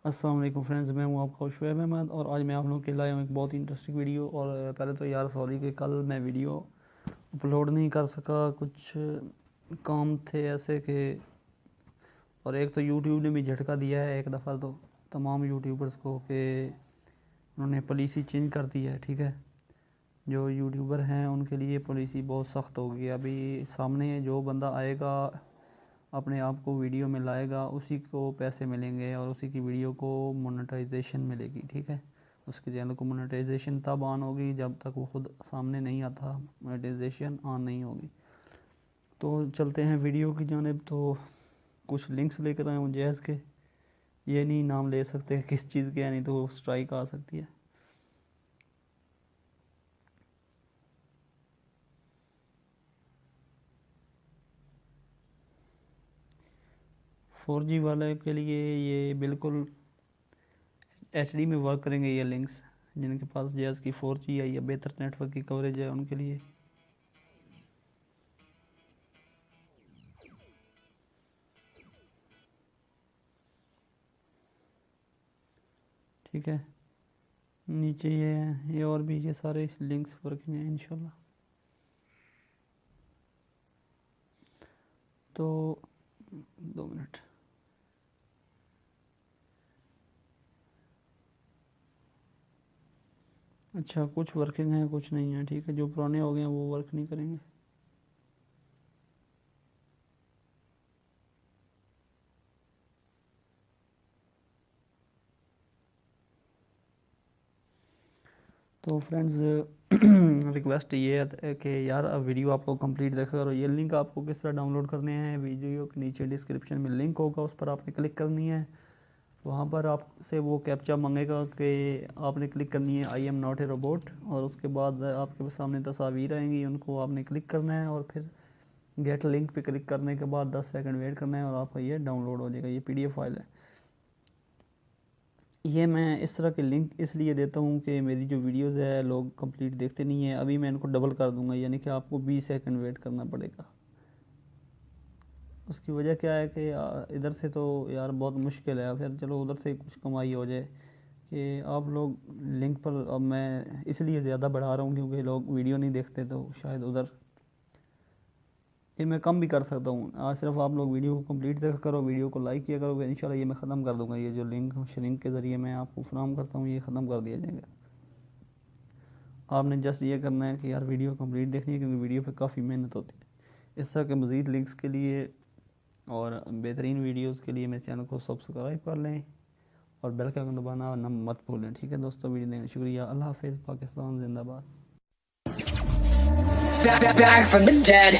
अस्सलाम वालेकुम फ्रेंड्स, मैं हूं आपका शुएब अहमद और आज मैं आप लोगों के लिए लाया हूं एक बहुत ही इंटरेस्टिंग वीडियो। और पहले तो यार सॉरी कि कल मैं वीडियो अपलोड नहीं कर सका, कुछ काम थे ऐसे कि। और एक तो यूट्यूब ने भी झटका दिया है एक दफ़ा तो तमाम यूट्यूबर्स को कि उन्होंने पॉलिसी चेंज कर दी है। ठीक है, जो यूट्यूबर हैं उनके लिए पॉलिसी बहुत सख्त होगी। अभी सामने जो बंदा आएगा अपने आप को वीडियो में लाएगा उसी को पैसे मिलेंगे और उसी की वीडियो को मोनेटाइजेशन मिलेगी। ठीक है, उसके चैनल को मोनेटाइजेशन तब ऑन होगी जब तक वो खुद सामने नहीं आता, मोनेटाइजेशन ऑन नहीं होगी। तो चलते हैं वीडियो की जानिब। तो कुछ लिंक्स लेकर आए हूँ जैज़ के, ये नहीं नाम ले सकते किस चीज़ के हैं, नहीं तो स्ट्राइक आ सकती है। फोर जी वाले के लिए ये बिल्कुल एचडी में वर्क करेंगे ये लिंक्स। जिनके पास जैज़ की 4G है या बेहतर नेटवर्क की कवरेज है उनके लिए। ठीक है, नीचे ये है, ये और भी ये सारे लिंक्स वर्किंग हैं इंशाल्लाह। तो 2 मिनट। अच्छा, कुछ वर्किंग है कुछ नहीं है। ठीक है, जो पुराने हो गए हैं वो वर्क नहीं करेंगे। तो फ्रेंड्स रिक्वेस्ट ये है कि यार अब वीडियो आपको कंप्लीट देखा करो। ये लिंक आपको किस तरह डाउनलोड करने हैं, वीडियो के नीचे डिस्क्रिप्शन में लिंक होगा, उस पर आपने क्लिक करनी है। वहाँ पर आपसे वो कैप्चा मांगेगा कि आपने क्लिक करनी है I am not a robot, और उसके बाद आपके सामने तस्वीर आएंगी, उनको आपने क्लिक करना है और फिर गेट लिंक पे क्लिक करने के बाद 10 सेकंड वेट करना है और आपका ये डाउनलोड हो जाएगा। ये पीडीएफ फाइल है। ये मैं इस तरह के लिंक इसलिए देता हूँ कि मेरी जो वीडियोज़ है लोग कंप्लीट देखते नहीं है। अभी मैं इनको डबल कर दूँगा, यानी कि आपको 20 सेकंड वेट करना पड़ेगा। उसकी वजह क्या है कि इधर से तो यार बहुत मुश्किल है, फिर चलो उधर से कुछ कमाई हो जाए कि आप लोग लिंक पर। अब मैं इसलिए ज़्यादा बढ़ा रहा हूँ क्योंकि लोग वीडियो नहीं देखते, तो शायद उधर ये मैं कम भी कर सकता हूँ। आज सिर्फ आप लोग वीडियो को कंप्लीट देखा करो, वीडियो को लाइक किया करोगे, इंशाल्लाह ये मैं ख़त्म कर दूँगा। ये जो लिंक श्रिंक के ज़रिए मैं आपको फराहम करता हूँ ये ख़त्म कर दिया जाएगा। आपने जस्ट ये करना है कि यार वीडियो कंप्लीट देखनी है क्योंकि वीडियो पे काफ़ी मेहनत होती है। इस तरह के मज़ीद लिंक्स के लिए और बेहतरीन वीडियोस के लिए मेरे चैनल को सब्सक्राइब कर लें और बेल का आइकन दबाना मत भूलें। ठीक है दोस्तों, वीडियो देखने का शुक्रिया। अल्लाह हाफिज़। पाकिस्तान जिंदाबाद। Back from the dead.